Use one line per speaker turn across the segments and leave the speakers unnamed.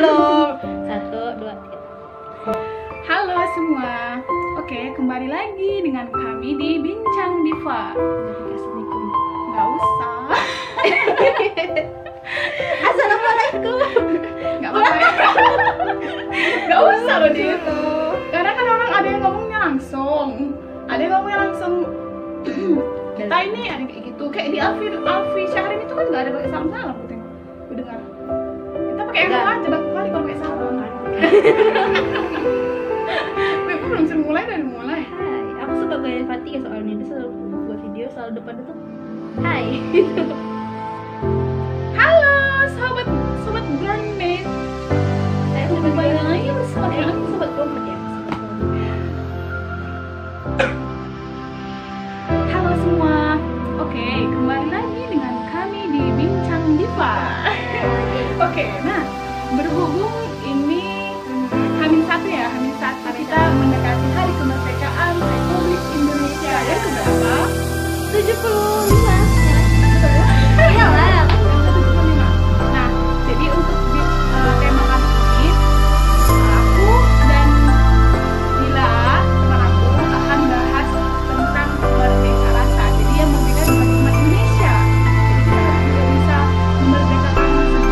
belum. 1, 2, 3.
Halo semua. Oke, kembali lagi dengan kami di Bincang Diva. Nggak usah.
Assalamualaikum.
Nggak apa-apa ya. Nggak usah loh dia. Karena kan orang ada yang ngomongnya langsung, ada yang ngomongnya langsung. Kita ini ada kayak gitu, kayak di Alfi Syahrin itu kan nggak ada pakai salam-salam, aku dengar. Kita pakai yang aja, baku kali kalau pakai salam. Aku belum mulai dari mulai.
Hai, aku suka gaya Fatih soalnya dia selalu buat video selalu depan itu. Hai.
Halo sobat Brandmate.
Saya kembali lagi bersama dengan sobat Gomet ya.
Halo semua. Oke, kembali lagi dengan kami di Bincang Diva. Oke, nah berhubung ini H-1 ya, H-1 kita mendekati hari kemerdekaan Republik Indonesia yang keberapa?
75. Iyalah.
Nah, jadi untuk tema kali ini aku dan Dila, teman aku, akan bahas tentang merdeka rasa. Jadi yang merdeka bukan cuma Indonesia, jadi kita juga bisa memerdekakan semua.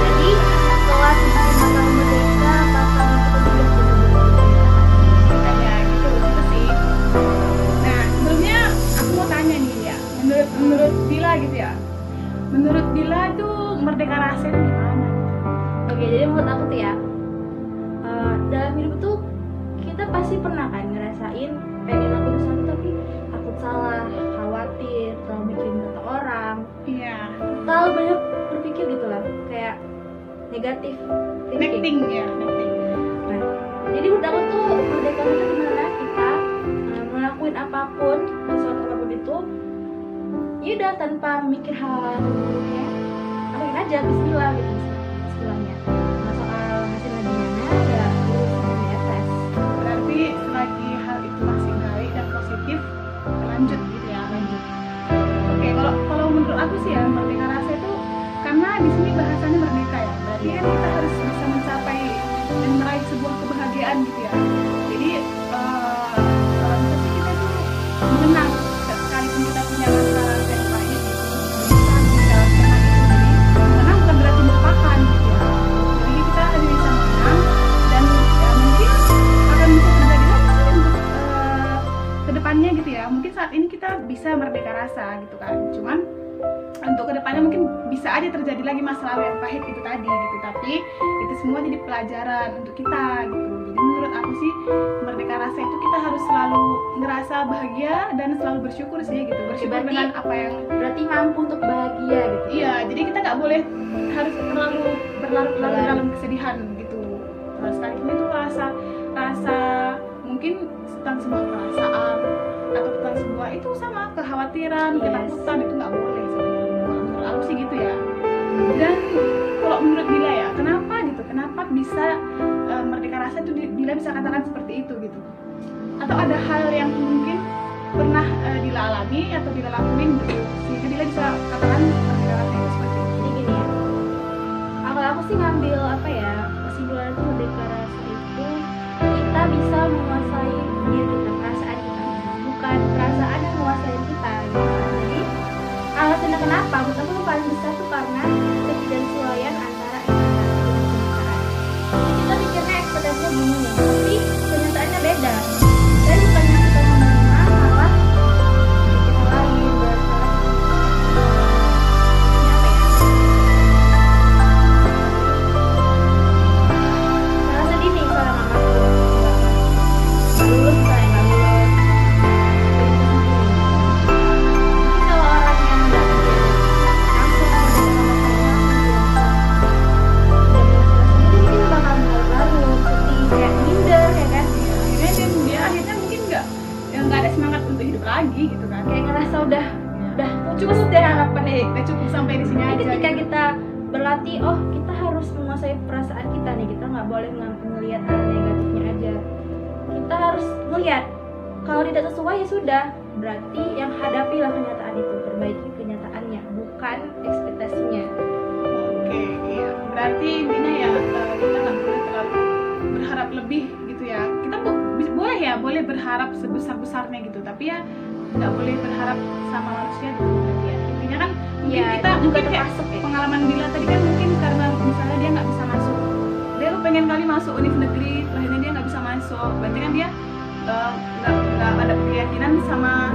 Jadi setelah 75 tahun merdeka, apakah kita juga benar-benar
Ya gitu sih. Nah, sebelumnya aku mau tanya nih ya, menurut Dila gitu ya, menurut Dila tuh merdeka rasa itu gimana?
Oke, jadi menurut aku tuh ya, dalam hidup tuh kita pasti pernah kan ngerasain pengen lakuin sesuatu tapi takut salah, khawatir, terlalu mikirin kata orang,
Iya,
terlalu banyak berpikir gitu lah, kayak negatif
netting ya, netting.
Nah, jadi menurut aku tuh merdeka itu dimana kita ngelakuin apapun, sesuatu apapun itu, ya udah tanpa mikir hal ya, lakuin aja, Bismillah gitu, Bismillahnya. Nah, soal hasilnya gimana ya urusan di atas.
Berarti selagi hal itu masih baik dan positif, lanjut gitu ya, lanjut. Oke, kalau menurut aku sih ya, merdeka rasa itu karena di sini bahasanya merdeka ya, berarti kan kita harus bisa mencapai dan meraih sebuah kebahagiaan gitu ya. Jadi kalau bisa sih kita tuh mengenang sekalipun kita punya rasa yang pahit gitu. Jadi kita harus bisa mengenang itu. Jadi mengenang bukan berarti melupakan gitu ya. Jadi kita hanya bisa mengenang dan ya mungkin akan bisa terjadi lagi sih untuk kedepannya gitu ya. Mungkin saat ini kita bisa merdeka rasa gitu kan. Cuman untuk kedepannya mungkin bisa aja terjadi lagi masalah yang pahit itu tadi gitu, tapi itu semua jadi pelajaran untuk kita gitu. Jadi menurut aku sih merdeka rasa itu kita harus selalu ngerasa bahagia dan selalu bersyukur sih gitu, bersyukur
Berarti-
dengan apa yang
Berarti mampu untuk bahagia gitu.
iya. Jadi kita nggak boleh harus terlalu berlarut-larut
Berlarut.
dalam kesedihan gitu. Nah, sekalipun itu rasa mungkin tentang sebuah perasaan atau tentang sebuah itu sama kekhawatiran,
Yes.
ketakutan, itu nggak boleh sebenarnya. Kalau menurut aku sih gitu ya. Dan kalau menurut Dila ya, kenapa bisa merdeka rasa itu Dila bisa katakan seperti itu gitu? Atau ada hal yang mungkin pernah Dila alami atau Dila lakuin gitu sehingga Dila bisa katakan merdeka rasa itu seperti itu?
Jadi gini ya, aku sih ngambil apa ya, kesimpulan itu merdeka rasa itu kita bisa menguasai diri kita, perasaan kita, bukan perasaan yang menguasai kita gitu. Jadi alasannya kenapa? Menurut aku yang paling besar tuh karena ketidaksesuaian antara ekspektasi dan kenyataan. Jadi kita mikirnya ekspektasinya gini nih, tapi kenyataannya beda. Dan bukannya kita menerima, malah kita lain bersalah. Ini apa ya? Salah sedih nih soal mama lulus saya nggak lulus. Jadi kalau orang yang nggak langsung udah bakal larut, sedih, kayak minder ya kan?
Akhirnya dia akhirnya mungkin nggak ada semangat untuk hidup lagi gitu kan.
Kayak ngerasa udah
Cukup
putus deh harapan nih.
udah cukup sampai di sini
Jadi
aja.
ketika
gitu.
kita berlatih, oh kita harus menguasai perasaan kita nih, kita nggak boleh ngelihat hal negatifnya aja. Kita harus melihat kalau tidak sesuai ya sudah, berarti yang hadapilah kenyataan itu, perbaiki kenyataannya, bukan ekspektasinya.
Oke, iya. Berarti lebih gitu ya. Kita boleh ya, boleh berharap sebesar-besarnya gitu, tapi ya nggak boleh berharap sama manusia gitu ya. Intinya kan mungkin
Ya,
kita
itu juga
mungkin kayak
termasuk ya.
pengalaman Bila tadi kan mungkin karena misalnya dia nggak bisa masuk, dia tuh pengen kali masuk univ negeri, akhirnya dia nggak bisa masuk, berarti kan dia nggak ada keyakinan sama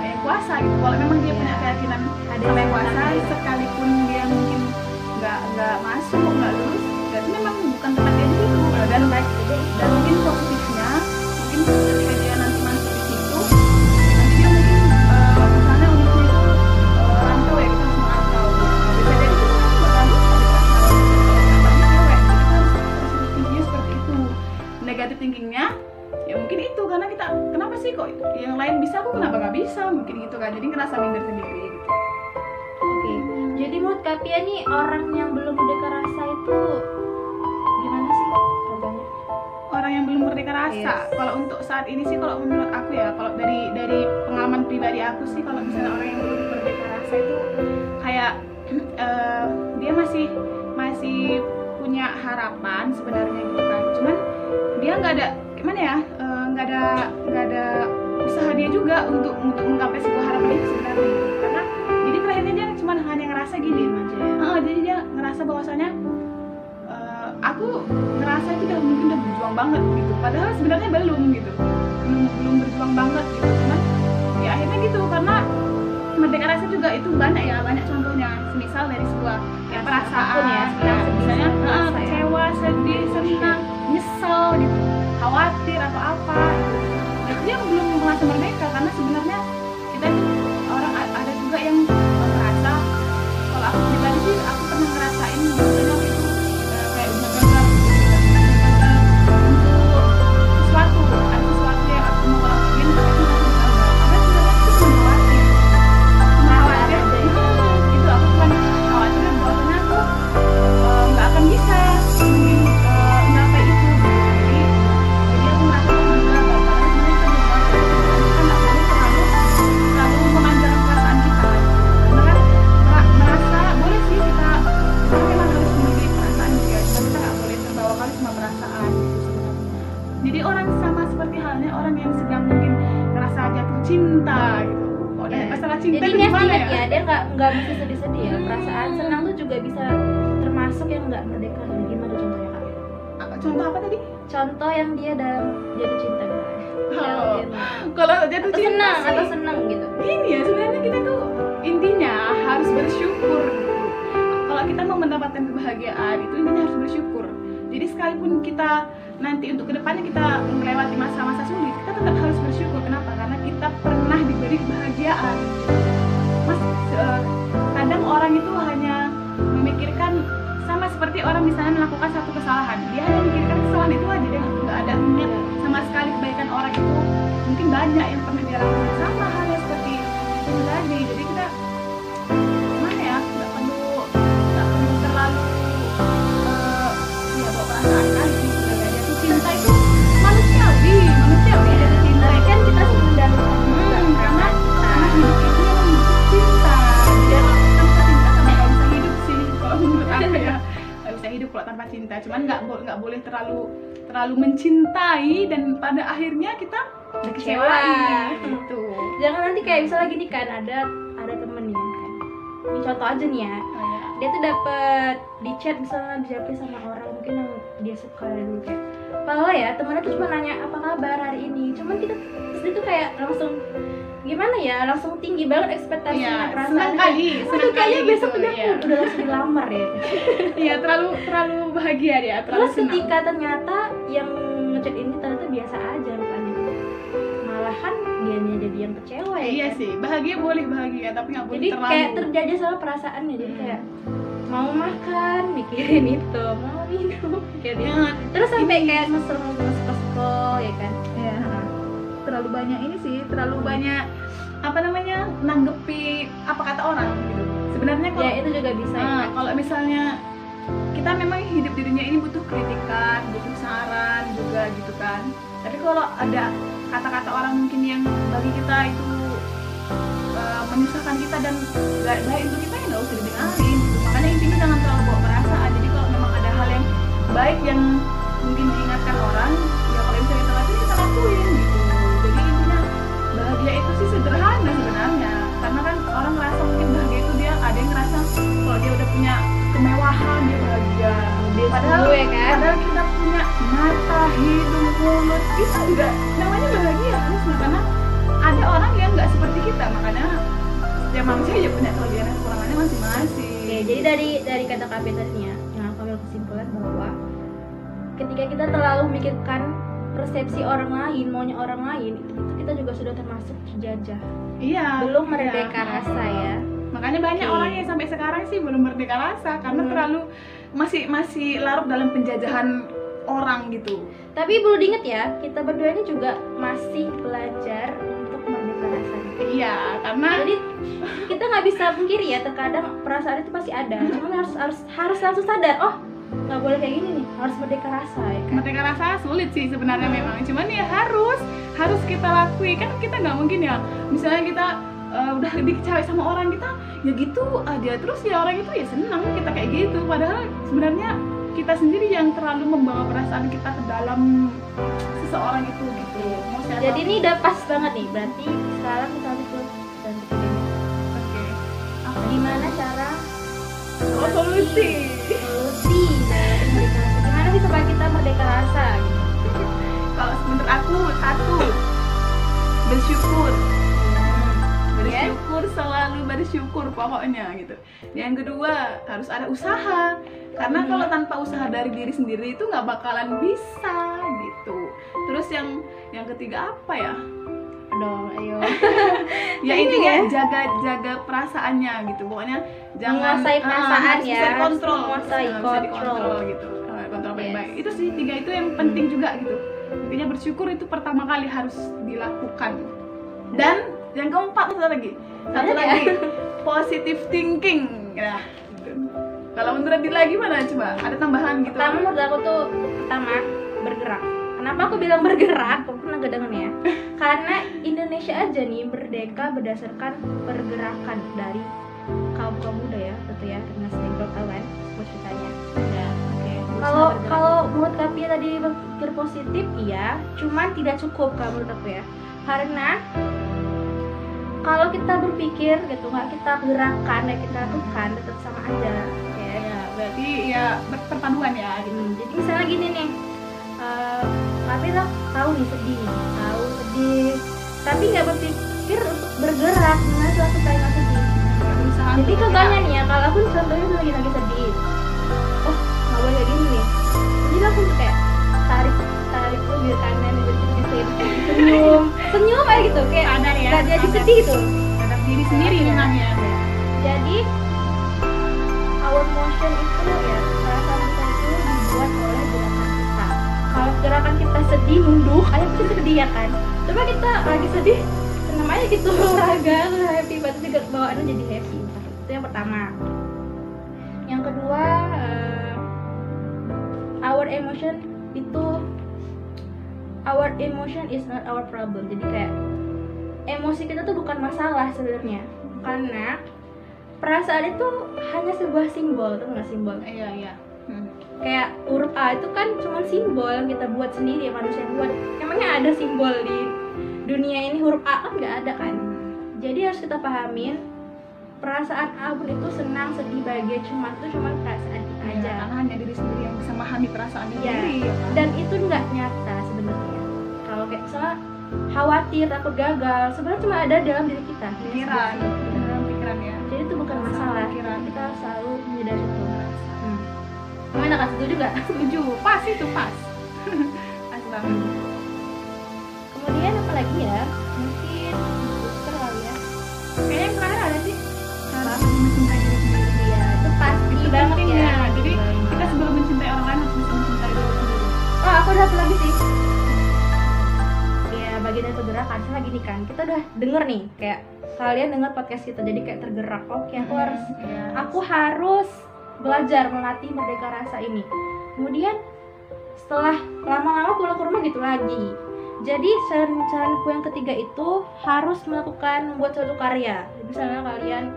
yang kuasa gitu. Kalau memang dia punya keyakinan sama yang kuasa, sekalipun dia mungkin nggak masuk, nggak lulus, berarti memang bukan tempat dia di situ. Dan mungkin positifnya, mungkin ketika dia nanti masuk di situ, nanti dia mungkin misalnya univnya itu rantau ya, kita harus merantau. Bisa jadi kita bakal cewek, kita harus positif tingginya seperti itu. Negatif thinkingnya ya mungkin itu karena kita kenapa sih kok yang lain bisa aku kenapa nggak bisa, mungkin gitu kan, jadi ngerasa minder sendiri gitu.
Oke, jadi menurut Kapia nih orang yang belum merdeka rasa itu gimana sih contohnya?
Orang yang belum merdeka rasa, kalau untuk saat ini sih, kalau menurut aku ya, kalau dari pengalaman pribadi aku sih, kalau misalnya orang yang belum merdeka rasa itu kayak dia masih punya harapan sebenarnya gitu kan, cuman dia nggak ada gimana ya, nggak ada usaha dia juga untuk menggapai sebuah harapan itu sebenarnya gitu. Karena jadi terakhirnya dia cuma hanya ngerasa gini aja ya. Jadi dia ngerasa bahwasanya aku ngerasa itu mungkin udah berjuang banget gitu, padahal sebenarnya belum gitu, belum berjuang banget gitu. Cuman ya akhirnya gitu, karena merdeka rasa juga itu banyak contohnya, semisal dari sebuah perasaan
ya,
misalnya
rasa ya.
kecewa, sedih, senang, nyesel gitu, khawatir atau apa gitu. Berarti dia belum merasa merdeka, karena sebenarnya kita itu orang ada juga yang merasa, kalau aku pribadi sih aku pernah ngerasain bahwasanya aku itu kayak udah gagal untuk ada sesuatu yang aku mau lakuin, tapi aku gagal. Karena sebenarnya itu cuma khawatir itu, aku cuma khawatir bahwasanya aku nggak akan bisa mungkin menggapai itu gitu. Jadi aku merasa aku gagal, karena sebenarnya kita nggak boleh terlalu memanjakan perasaan kita. Karena kan merasa boleh sih kita memang harus memiliki perasaan juga, cuma kita nggak boleh terbawa kali sama perasaan gitu sebenarnya. Jadi orang sama seperti halnya orang yang sedang mungkin ngerasa jatuh cinta gitu. Masalah cinta
Jadi
itu
dia
gimana
ingat ya, dia nggak mesti sedih-sedih ya. Perasaan senang tuh juga bisa termasuk yang nggak merdeka. Gimana contohnya Kak?
Contoh apa tadi?
Contoh yang dia dan jatuh cinta misalnya.
Kalau jatuh
Atau
cinta
senang
sih,
atau senang gitu.
ini ya sebenarnya kita tuh intinya harus bersyukur gitu. Kalau kita mau mendapatkan kebahagiaan itu intinya harus bersyukur. Jadi sekalipun kita nanti untuk kedepannya kita melewati masa-masa sulit, kita tetap harus bersyukur. Kenapa? Karena kita pernah diberi kebahagiaan. Mas, kadang orang itu hanya memikirkan sama seperti orang misalnya melakukan satu kesalahan, dia hanya memikirkan kesalahan itu aja, dia nggak ada niat sama sekali kebaikan orang itu. Mungkin banyak yang pernah dia lakukan sama halnya seperti itu tadi. Jadi kita gimana ya, nggak perlu terlalu ya bawa perasaan lagi. Jatuh cinta itu manusiawi jatuh cinta
Kan kita harus mendahulukan
karena hidup itu memang butuh cinta. Jadi tanpa cinta sama nggak bisa hidup sih, kalau menurut aku ya nggak bisa hidup kalau tanpa cinta. Cuman nggak boleh terlalu mencintai dan pada akhirnya kita
kecewa
gitu.
Jangan nanti kayak misalnya gini kan, ada temen nih kan. Ini contoh aja nih ya. Dia tuh dapet di chat misalnya dijawabin sama orang mungkin yang dia suka dulu kayak padahal ya temennya tuh cuma nanya apa kabar hari ini, cuman kita terus itu kayak langsung gimana ya, langsung tinggi banget ekspektasinya,
Senang kali
besok
gitu,
udah langsung dilamar ya.
Iya, terlalu bahagia dia, terlalu
Terus
senang.
ketika ternyata yang ngechat ini ternyata biasa aja rupanya, malahan dianya jadi yang kecewa ya.
Iya
kan?
sih, bahagia boleh bahagia tapi nggak boleh
Jadi
terlalu.
kayak terjajah sama perasaannya, jadi kayak mau makan mikirin itu, mau minum mikirin
Ya,
terus sampai kayak mesel ya kan.
ya, terlalu banyak ini sih, terlalu banyak apa namanya, nanggepi apa kata orang gitu. Sebenarnya kalau
Ya itu juga bisa ya.
kalau misalnya kita memang hidup di dunia ini butuh kritikan, butuh saran juga gitu kan. Tapi kalau ada kata-kata orang mungkin yang bagi kita itu menyusahkan kita dan gak baik untuk kita, ya nggak usah didengarin gitu. Makanya intinya jangan terlalu bawa perasaan. Jadi kalau memang ada hal yang baik yang mungkin diingatkan
gue kan.
Padahal kita punya mata, hidung, mulut, itu juga namanya bahagia harusnya, karena ada orang yang nggak seperti kita, makanya setiap manusia ya punya kelebihan dan kekurangannya masing-masing.
Oke, jadi dari kata Kak Pia tadi ya, yang aku ambil kesimpulan bahwa ketika kita terlalu memikirkan persepsi orang lain, maunya orang lain, itu kita juga sudah termasuk terjajah.
Iya.
Belum
iya.
merdeka rasa ya.
Makanya banyak
Oke.
orang yang sampai sekarang sih belum merdeka rasa karena terlalu masih larut dalam penjajahan orang gitu.
Tapi perlu diingat ya, kita berdua ini juga masih belajar untuk merdeka rasa.
Iya, karena
Jadi kita nggak bisa pungkiri ya, terkadang perasaan itu pasti ada. Namun harus langsung sadar, oh nggak boleh kayak gini nih, harus merdeka rasa ya kan.
merdeka rasa sulit sih sebenarnya memang, cuman ya harus kita lakui, kan kita nggak mungkin ya misalnya kita udah dikecewain sama orang, kita ya gitu aja terus ya orang itu ya senang kita kayak gitu, padahal sebenarnya kita sendiri yang terlalu membawa perasaan kita ke dalam seseorang itu gitu. Mau siapa
Jadi ini udah pas banget nih, berarti sekarang kita harus ke dan ketiganya.
oke.
Gimana cara
Oh, solusi.
dari merdeka rasa? Gimana sih supaya kita merdeka rasa? Gitu.
Kalau menurut aku, satu, bersyukur. Bersyukur, selalu bersyukur pokoknya gitu. Yang kedua, harus ada usaha. Karena kalau tanpa usaha dari diri sendiri itu nggak bakalan bisa gitu. Terus yang ketiga apa ya?
Dong, ayo.
Ya intinya jaga perasaannya gitu. Pokoknya jangan
Menguasai perasaan
harus
ya,
bisa dikontrol,
menguasai,
bisa
kontrol.
dikontrol gitu. Kontrol
Yes.
baik-baik. Itu sih tiga itu yang penting juga gitu. Intinya bersyukur itu pertama kali harus dilakukan. Dan yang keempat satu lagi
Banyak ya?
positive thinking. Nah, gitu. Kalau menurut Dila gimana coba? Ada tambahan gitu?
Pertama menurut aku tuh bergerak. Kenapa aku bilang bergerak? Aku pernah kedengar ya. Karena Indonesia aja nih merdeka berdasarkan pergerakan dari kaum muda ya, tentu ya, dengan Negro tahu kan semua ceritanya.
Ya, oke.
Kalau menurut Kak Pia tadi berpikir positif, iya, cuman tidak cukup kalau menurut aku ya. Karena kalau kita berpikir gitu, nggak kita gerakan, nggak kita lakukan, tetap sama aja.
ya, berarti ya perpaduan ya gitu.
Jadi misalnya gini nih, Kak Pia tahu nih sedih, tapi nggak berpikir untuk bergerak, gimana tuh aku pengen sedih.
Berusaha
Jadi
untuk
contohnya nih ya, kalau aku contohnya lagi sedih, oh nggak boleh kayak gini nih, jadi aku tuh kayak tarik ke bibir kanan, senyum aja gitu, kayak
Sadar ya,
nggak jadi
sadar.
sedih gitu.
terhadap diri sendiri
Iya.
namanya.
Jadi our motion itu ya, perasaan kita itu dibuat oleh gerakan kita. Kalau gerakan kita sedih, nunduk, ayo pasti sedih ya kan. Coba kita lagi sedih, senam aja gitu, olahraga, happy, berarti juga bawaannya jadi happy. Itu yang pertama. Yang kedua, our emotion is not our problem. Jadi kayak emosi kita tuh bukan masalah sebenarnya, karena perasaan itu hanya sebuah simbol, tuh nggak simbol?
Iya.
Kayak huruf A itu kan cuma simbol yang kita buat sendiri, manusia yang buat. Emangnya ada simbol di dunia ini huruf A? Kan nggak ada kan. Jadi harus kita pahamin, perasaan A pun itu senang, sedih, bahagia, cuma perasaan kita aja.
Karena hanya diri sendiri yang bisa memahami perasaan diri.
Iya.
Ya, kan?
Dan itu nggak nyata sebenarnya. Kalau kayak misalnya khawatir, takut gagal, sebenarnya cuma ada dalam diri kita.
Pikiran, dalam pikiran ya.
Jadi itu bukan
Masalah
masalah.
pikiran.
Kita harus selalu menyadari itu. Gimana Kak, setuju gak?
Setuju, pas itu pas. Pas banget.
Kemudian apa lagi ya? Mungkin booster kali ya.
Kayaknya yang terakhir ada sih. Harus
Apa?
mencintai diri sendiri.
Iya, itu pasti
Itu
banget
pentingnya.
ya.
Jadi
Banget.
kita sebelum mencintai orang lain harus bisa mencintai diri sendiri.
Oh, aku ada satu lagi sih. Ya, bagian dari pergerakan. Saya lagi nih kan, kita udah denger nih, kayak kalian denger podcast kita, jadi kayak tergerak. Oke, aku harus belajar melatih merdeka rasa ini. Kemudian setelah lama-lama pulang ke rumah gitu lagi. Jadi saranku yang ketiga itu harus membuat suatu karya. Misalnya kalian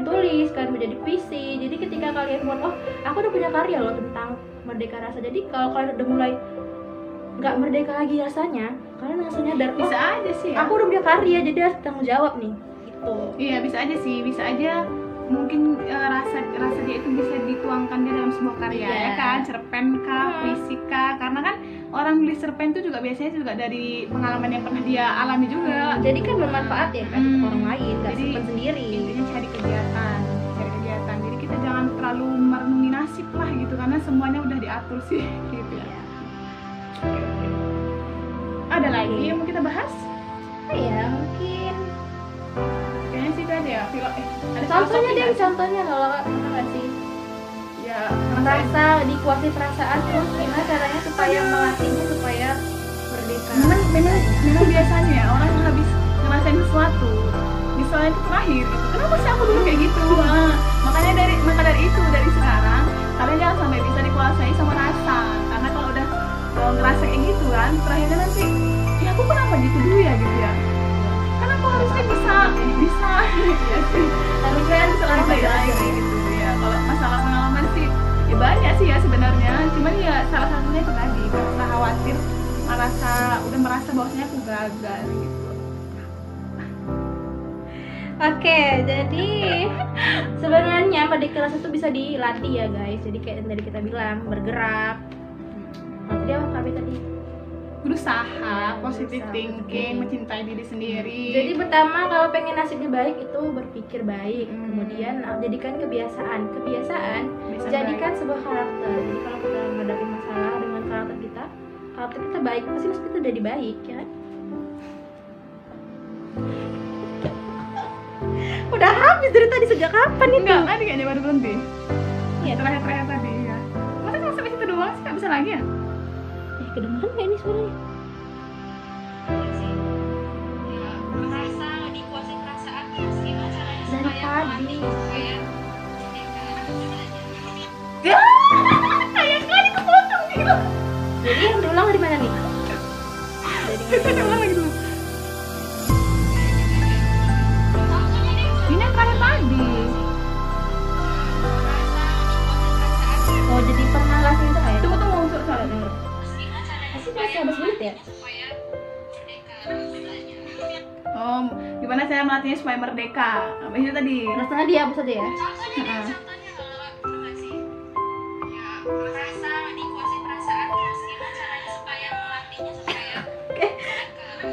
tulis, kalian menjadi puisi. Jadi ketika kalian buat, oh aku udah punya karya loh tentang merdeka rasa. Jadi kalau kalian udah mulai nggak merdeka lagi rasanya, kalian langsung nyadar, oh
Bisa aja sih ya.
aku udah punya karya, jadi harus tanggung jawab nih. Gitu.
Iya bisa aja sih, bisa aja mungkin rasa di itu bisa dituangkan di dalam sebuah karya,
Iya.
ya kan, cerpen kah, puisi kah, karena kan orang nulis cerpen itu juga biasanya juga dari pengalaman yang pernah dia alami juga.
Jadi kan bermanfaat ya kan untuk orang lain, nggak
Jadi,
simpen sendiri.
intinya cari kegiatan. Jadi kita jangan terlalu merenungi nasib lah gitu, karena semuanya udah diatur sih gitu ya.
Iya.
Oke. Ada lagi yang mau kita bahas?
Apa ya, mungkin
Kayaknya sih tadi ya, ada
contohnya
filosofi
deh,
nggak sih?
contohnya kalau pernah nggak sih
Ya,
merasa dikuasai perasaan, terus gimana caranya supaya melatihnya supaya merdeka.
memang biasanya ya, orang yang habis ngerasain sesuatu misalnya itu terakhir gitu, kenapa sih aku dulu kayak gitu? Makanya dari itu, dari sekarang kalian jangan sampai bisa dikuasai sama rasa, karena kalau udah ngerasa kayak gitu kan, terakhirnya nanti ya aku kenapa gitu dulu ya gitu ya, kan aku harusnya bisa ya sih, harusnya bisa lebih baik lagi gitu ya. Kalau masalah pengalaman sih ya banyak sih ya sebenarnya, cuman ya salah satunya itu tadi, merasa khawatir, udah merasa bahwasanya aku gagal gitu.
Oke, jadi sebenarnya merdeka rasa itu bisa dilatih ya guys. Jadi kayak yang tadi kita bilang, bergerak. Nah, tadi apa kami tadi?
Berusaha, positive
berusaha,
thinking, mencintai diri sendiri.
Jadi pertama kalau pengen nasibnya baik itu berpikir baik. Kemudian jadikan kebiasaan.
Bisa
Jadikan
baik.
sebuah karakter. Jadi kalau kita menghadapi masalah dengan karakter kita baik, pasti nasib kita jadi baik ya kan? Udah habis dari tadi, sejak kapan itu?
Enggak, tadi kayaknya baru berhenti.
Iya,
Terakhir tadi ya. Masa cuma sampai situ doang sih, nggak bisa lagi ya?
kedengeran nggak ini suaranya? Dari tadi.
Ya, kayak kali kepotong gitu.
Jadi yang diulang dari mana nih?
Kita ulang lagi dulu. Ini yang terakhir tadi.
Oh, jadi pernah langsung itu kayak?
Tunggu, soalnya denger.
Masih 15 menit ya?
Gimana saya melatihnya supaya merdeka? Apa itu tadi?
Rasanya dihapus aja ya?
Heeh.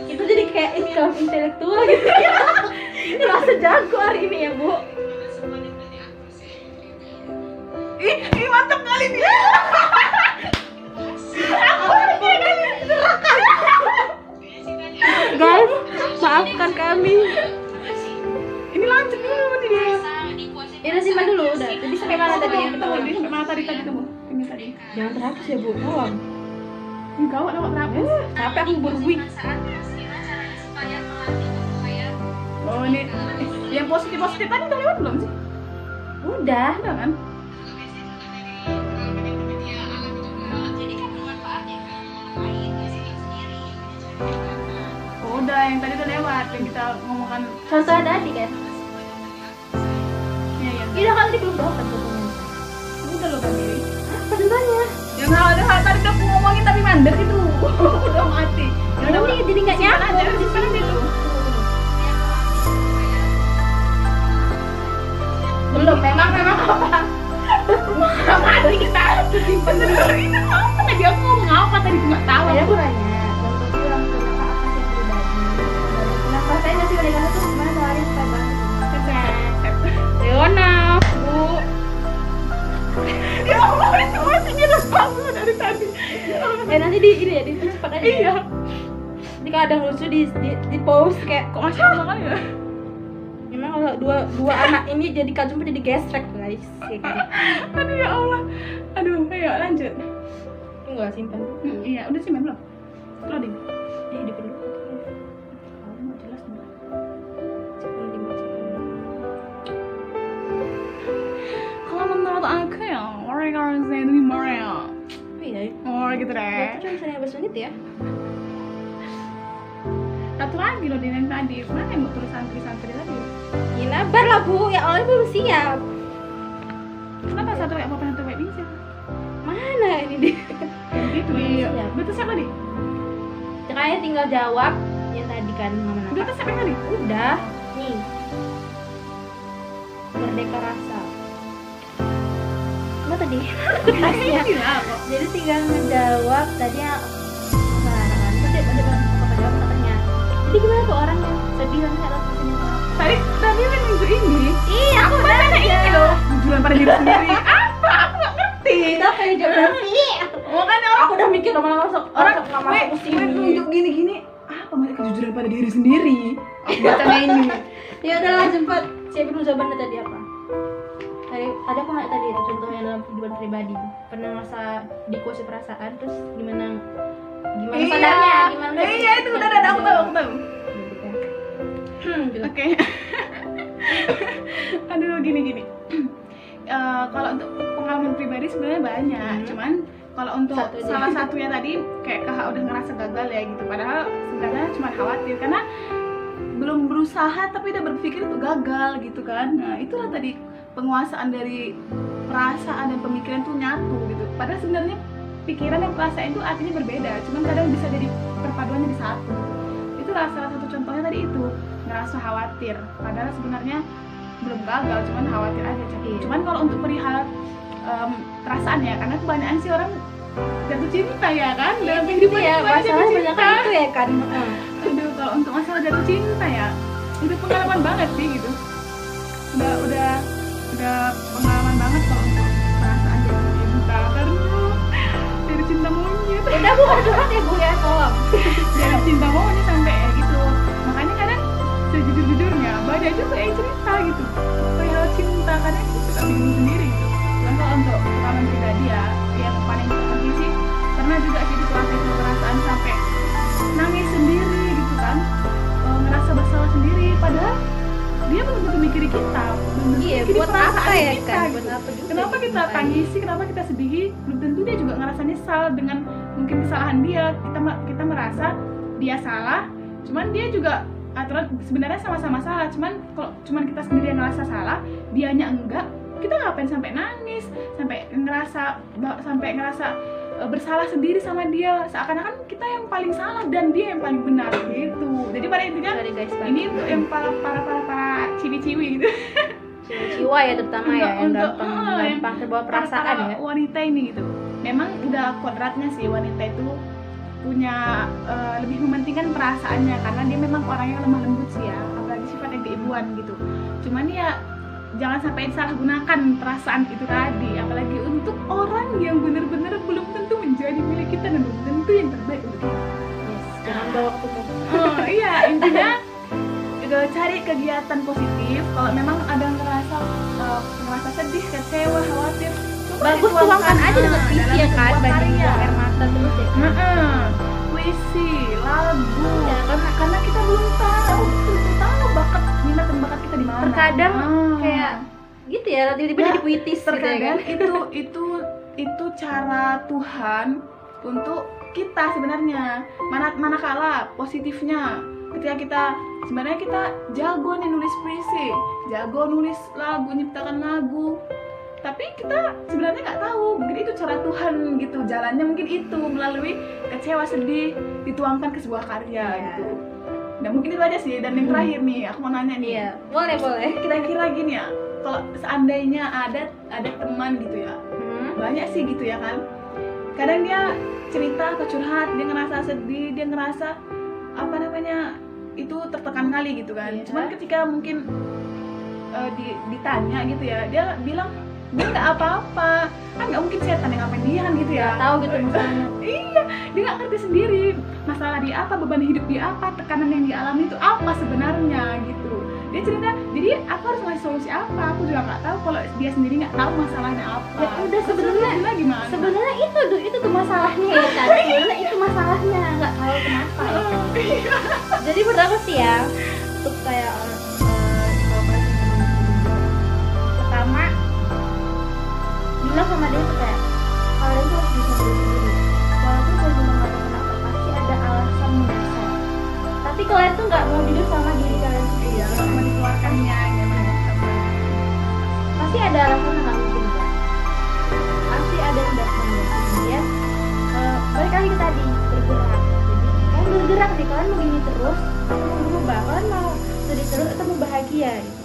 Itu jadi kayak income intelektual gitu ya. Ini rasa jago hari ini ya, Bu.
Ih, mantap kali nih.
Guys, maafkan kami.
Ini lanjut dulu nih dia.
Ini simpan dulu udah. Jadi sampai mana tadi yang kita
Tunggu,
ulang?
sampai mana tadi temu? Ini tadi.
Jangan terhapus ya, Bu. Tolong.
Ini gawat terhapus.
Capek aku berbuih.
Oh, ini yang positif tadi udah lewat belum sih?
Udah.
Udah kan? Oh, udah, yang tadi udah lewat, yang kita ngomongkan.
Contoh tadi kan.
Iya.
Iya kan tadi belum dapat contohnya.
Udah lo tadi.
Apa contohnya?
Yang ada hal tadi udah aku ngomongin tapi mandek itu. Udah mati. Ya udah,
Ini jadi nggak
simpan
nyambung.
aja, simpan aja itu.
Belum, memang apa?
Mati kita. Simpan dulu. Itu apa tadi aku ngomong apa tadi tuh nggak tahu.
Saya aku nanya, contoh itu yang kenapa apa sih pribadi? Kenapa saya ngasih mereka itu gimana caranya supaya bantu? Leona, Bu.
Ya Allah, itu masihnya udah bangun dari tadi.
Nanti di ini ya, di cepat aja.
Iya.
Jadi kalau ada yang lucu di post kayak
Kok masih Allah kali ya?
memang kalau dua anak ini jadi kacung jadi gesrek guys. Kayak gitu.
Aduh ya Allah. Aduh, ayo lanjut.
Enggak simpan.
Iya, udah sih belum? Loading.
Di dulu.
Oh, nggak jelas nih. Kalau menurut aku ya, mereka harus lebih marah.
Iya.
Oh, gitu deh.
Itu cuma 15 menit ya.
Satu lagi loh yang tadi. Mana yang mau tulis santri tadi?
Ya nabar lah Bu, ya Allah belum siap.
Kenapa satu kayak apa satu kayak bisa?
Mana ini dia?
Gitu iya.
Siap.
Betul siapa nih?
Kayaknya tinggal jawab yang tadi kan mana?
Udah tuh siapa tadi?
Udah. Nih. Merdeka rasa. apa tadi? Tasnya. Jadi tinggal ngejawab tadi yang larangan. Terus dia bakal jawab katanya. Jadi gimana tuh orangnya? Sedih kan nggak tahu sini sama.
Tadi minggu ini.
Iya, aku udah
Mana ini loh, jujuran pada diri sendiri. Apa? Aku nggak ngerti.
Kita kayak geografi.
Makanya orang
Aku udah mikir lama-lama
orang
masuk ke sini.
nunjuk gini-gini. Apa mereka kejujuran pada diri sendiri? Aku bacanya ini.
Ya udahlah cepat. Siapin dulu jawabannya tadi apa? Tadi aku nggak tadi itu contohnya dalam kehidupan pribadi. Pernah merasa dikuasai perasaan terus gimana sadarnya? Gimana?
Iya itu udah ada aku tahu.
Gitu.
Oke. Aduh gini. Kalau untuk pengalaman pribadi sebenarnya banyak, cuman kalau untuk salah satunya tadi kayak kakak udah ngerasa gagal ya gitu, padahal sebenarnya cuma khawatir karena belum berusaha tapi udah berpikir itu gagal gitu kan. Nah itulah tadi penguasaan dari perasaan dan pemikiran tuh nyatu gitu, padahal sebenarnya pikiran dan perasaan itu artinya berbeda, cuman kadang bisa jadi perpaduan jadi satu. Itulah salah satu contohnya tadi itu, ngerasa khawatir padahal sebenarnya belum gagal, cuman khawatir aja. Cuman kalau untuk perihal perasaan ya, karena kebanyakan sih orang jatuh cinta ya kan, dalam kehidupan
ya,
itu jatuh
masalah
cinta
banyak itu ya kan.
Aduh, kalau untuk masalah jatuh cinta ya udah pengalaman banget sih gitu, udah pengalaman banget kalau untuk perasaan jatuh cinta, karena dari cinta monyet
Udah aku curhat ya Bu ya, tolong.
dari cinta monyet sampai ya gitu. Makanya kadang sejujur-jujurnya banyak juga yang cerita gitu perihal cinta, kadang kita bingung sendiri gitu. Dan kalau untuk pengalaman pribadi ya, yang paling terpenting sih pernah juga sih dikuasai sama perasaan sampai nangis sendiri gitu kan, ngerasa bersalah sendiri, padahal dia belum tentu mikirin kita,
Iya, buat apa ya kan? Buat apa juga?
Kenapa kita tangisi, kenapa kita sedihi, belum tentu dia juga ngerasa nyesal dengan mungkin kesalahan dia. Kita merasa dia salah, cuman dia juga aturan sebenarnya sama-sama salah, cuman kita sendiri yang ngerasa salah, dianya enggak. Kita ngapain sampai nangis, sampai ngerasa bersalah sendiri sama dia, seakan-akan kita yang paling salah dan dia yang paling benar gitu. Jadi pada intinya ini untuk yang para ciwi-ciwi gitu,
Jiwa ya terutama ya, yang gampang terbawa perasaan ya.
Wanita ini gitu, memang udah kodratnya sih wanita itu punya lebih mementingkan perasaannya, karena dia memang orangnya lemah lembut sih ya, apalagi sifatnya keibuan gitu. Cuman ya jangan sampai salah gunakan perasaan itu tadi, apalagi untuk orang yang benar-benar belum tentu menjadi milik kita dan belum tentu yang terbaik untuk kita.
Jangan bawa ke tubuh.
Iya, intinya cari kegiatan positif. Kalau memang ada ngerasa sedih, kecewa, khawatir,
Bagus tuangkan aja dengan puisi ya kan, banding air mata terus ya.
Puisi, lagu. Ya, karena kita belum tahu minat dan bakat kita di mana.
Terkadang kayak gitu ya, tiba-tiba jadi puitis
terkadang
gitu ya kan.
itu cara Tuhan untuk kita sebenarnya. Manakala positifnya ketika kita sebenarnya kita jago nih nulis puisi, jago nulis lagu, nyiptakan lagu, tapi kita sebenarnya nggak tahu, mungkin itu cara Tuhan gitu, jalannya mungkin itu melalui kecewa, sedih, dituangkan ke sebuah karya gitu. Nah mungkin itu aja sih. Dan yang terakhir nih, aku mau nanya nih.
Iya, boleh.
Kira-kira gini ya, kalau seandainya ada teman gitu ya, banyak sih gitu ya kan, kadang dia cerita, curhat, dia ngerasa sedih, dia ngerasa apa namanya itu tertekan kali gitu kan. Cuman ketika mungkin ditanya gitu ya, dia bilang dia nggak apa-apa, kan nggak mungkin setan yang ngapain dia kan gitu ya,
tahu gitu misalnya.
Iya, dia nggak ngerti sendiri masalah dia apa, beban hidup dia apa, tekanan yang dialami itu apa sebenarnya gitu. Dia cerita, jadi aku harus ngasih solusi apa, aku juga nggak tahu kalau dia sendiri nggak tahu masalahnya apa.
Ya udah, sebenarnya
gimana?
Sebenarnya itu tuh masalahnya ya kan. Sebenarnya itu masalahnya, nggak tahu kenapa ya kan. Jadi menurut aku sih ya, untuk kayak pertama bilang sama dia tuh kayak kalian tuh harus bisa diri sendiri, walaupun kalian juga nggak tahu kenapa, pasti ada alasan mendasar. Tapi kalian tuh nggak mau jujur sama diri kalian sendiri.
Iya, mau dikeluarkannya gimana?
Pasti ada alasan yang nggak mungkin enggak. Pasti ada dasarnya. Kemudian balik lagi ke tadi, bergerak. Jadi kalian bergerak nih, kalian mau gini terus, atau mau berubah, kalian mau sedih terus atau mau bahagia gitu.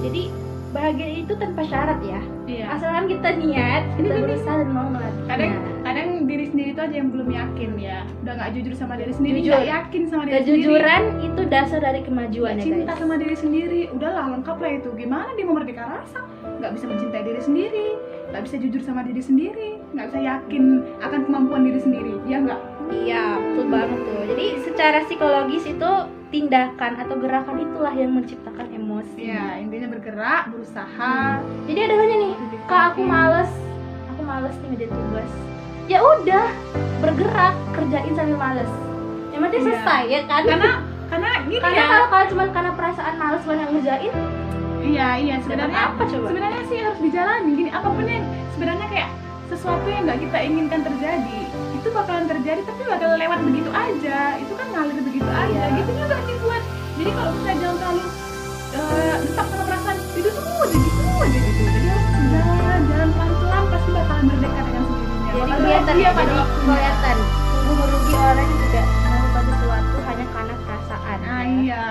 Jadi bahagia itu tanpa syarat ya.
Iya.
Asalkan kita niat, kita berusaha dan mau melatihnya.
Kadang diri sendiri itu aja yang belum yakin ya, udah nggak jujur sama diri sendiri,
Jujur.
nggak yakin sama diri sendiri.
Kejujuran itu dasar dari kemajuan
Nggak
ya
cinta
guys.
sama diri sendiri, udahlah lengkap lah itu. Gimana dia mau merdeka rasa, nggak bisa mencintai diri sendiri, nggak bisa jujur sama diri sendiri, nggak bisa yakin akan kemampuan diri sendiri, ya nggak?
Iya, betul banget tuh. Jadi secara psikologis itu tindakan atau gerakan itulah yang menciptakan emosi.
Ya intinya bergerak, berusaha.
Jadi ada hanya nih, kak aku males nih ngerjain tugas. Ya udah, bergerak, kerjain sambil males. Yang penting
Iya.
selesai ya kan?
Karena gini
Karena
ya.
kalau cuma karena perasaan males bukan yang ngerjain,
Iya
sebenarnya
sebenarnya
apa coba?
sebenarnya sih harus dijalani gini, apapun yang sebenarnya kayak sesuatu yang nggak kita inginkan terjadi itu bakalan terjadi, tapi bakal lewat begitu aja, itu kan ngalir begitu aja.
Iya.
Gitu juga dibuat. Jadi kalau kita jangan terlalu tetap sama perasaan itu semua aja gitu, jadi harus jalan pelan-pelan, pasti bakalan merdeka dengan sendirinya.
Jadi
Bakal
kelihatan
bahagia
ya,
pada
jadi
waktunya.
kelihatan sungguh merugi orang yang tidak melakukan sesuatu hanya karena perasaan.
Nah iya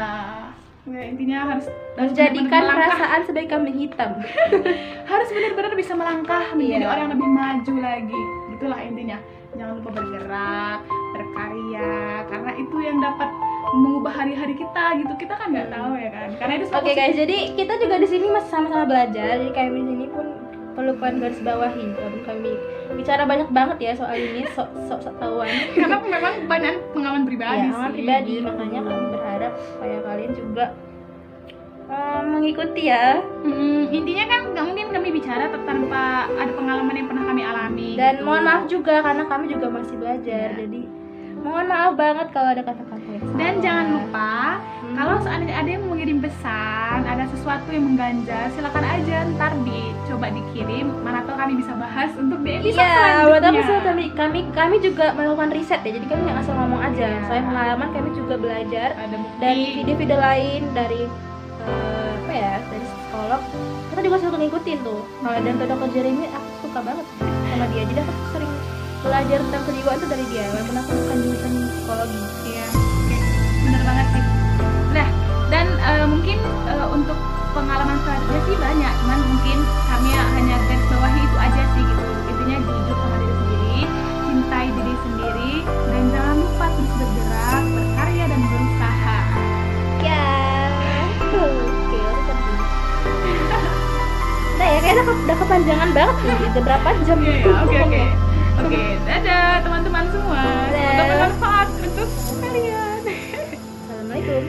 ya, intinya harus
Menjadikan
benar-benar melangkah.
perasaan sebagai kambing hitam.
Harus benar-benar bisa melangkah menjadi
Iya.
orang yang lebih maju lagi, itulah intinya. Jangan lupa bergerak, berkarya, karena itu yang dapat mengubah hari-hari kita gitu. Kita kan nggak tahu ya kan, karena itu
Oke guys, jadi kita juga di sini masih sama-sama belajar. Jadi kami di sini pun perlu kalian garis bawahi. Walaupun kami bicara banyak banget ya soal ini, sok tahuan.
karena memang banyak pengalaman pribadi
Ya, pengalaman
sih.
pribadi, makanya kami berharap supaya kalian juga mengikuti ya.
Intinya kan nggak mungkin kami bicara tanpa ada pengalaman yang pernah kami alami.
Dan
gitu.
mohon maaf juga karena kami juga masih belajar.
Ya.
Jadi mohon maaf banget kalau ada kata-kata yang salah.
Dan jangan lupa, kalau seandainya ada yang mengirim pesan, ada sesuatu yang mengganjal, silakan aja ntar coba dikirim. Mana tahu kami bisa bahas untuk di episode
Iya,
selanjutnya.
betul kami juga melakukan riset ya. Jadi kami nggak asal ngomong aja.
Iya.
Selain pengalaman, kami juga belajar
Ada bukti.
dari video-video lain dari dari psikolog. Kita juga selalu ngikutin tuh. Kalau dan Dr. Jeremy, aku suka banget sama dia. Jadi aku sering belajar tentang kejiwaan itu dari dia. Walaupun aku bukan jurusan psikologi.
Iya, oke. Bener banget sih. Nah, dan mungkin untuk pengalaman selanjutnya sih banyak, cuman mungkin kami hanya garis bawahi itu aja sih gitu. Intinya jujur sama diri sendiri, cintai diri sendiri, dan jangan lupa terus bergerak, berkarya dan berusaha.
Ya. Oke, aku sedih. Nah ya, kayaknya udah kepanjangan banget nih. Udah berapa jam?
Oke. Oke, dadah teman-teman semua. Semoga
Dadah.
bermanfaat untuk kalian.
Assalamualaikum.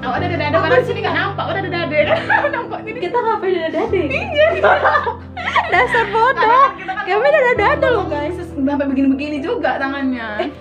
Oh, ada dada padahal di sini nggak nampak. Udah ada dada. Nampak ini.
Kita ngapain dada-dada? Iya. Dasar bodoh.
Kita kan
Kami dada-dada loh guys.
sampai begini-begini juga tangannya.